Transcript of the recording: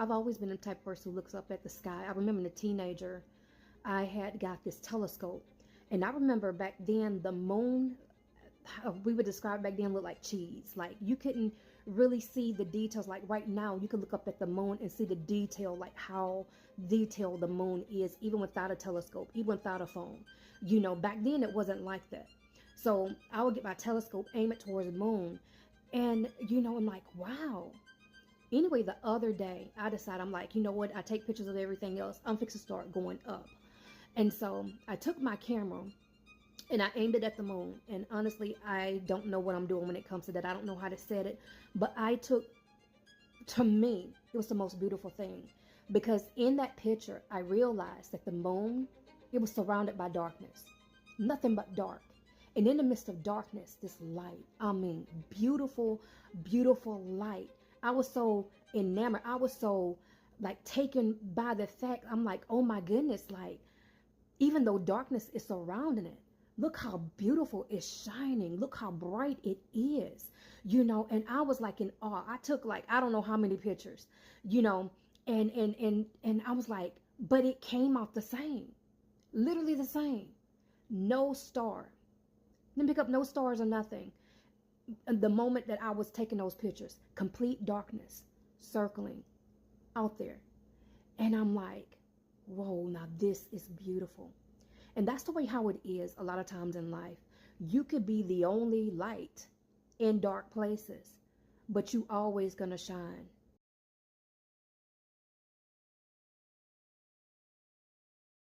I've always been the type of person who looks up at the sky. I remember as a teenager, I had got this telescope, and I remember back then the moon, we would describe back then, looked like cheese. Like you couldn't really see the details. Like right now, you can look up at the moon and see the detail, like how detailed the moon is, even without a telescope, even without a phone. You know, back then it wasn't like that. So I would get my telescope, aim it towards the moon, and you know, I'm like, wow. Anyway, the other day I decided, I'm like, you know what? I take pictures of everything else. I'm fixing to start going up. And so I took my camera and I aimed it at the moon. And honestly, I don't know what I'm doing when it comes to that. I don't know how to set it. But I took, to me, it was the most beautiful thing. Because in that picture, I realized that the moon, it was surrounded by darkness. Nothing but dark. And in the midst of darkness, this light, I mean, beautiful, beautiful light. I was so enamored. I was so like taken by the fact, I'm like, oh my goodness, like, even though darkness is surrounding it, look how beautiful it's shining. Look how bright it is, you know. And I was like in awe. I took like, I don't know how many pictures, you know, and I was like, but it came out the same, literally the same. No star. Didn't pick up no stars or nothing. And the moment that I was taking those pictures, complete darkness circling out there. And I'm like, whoa, now this is beautiful. And that's the way how it is a lot of times in life. You could be the only light in dark places, but you always gonna shine.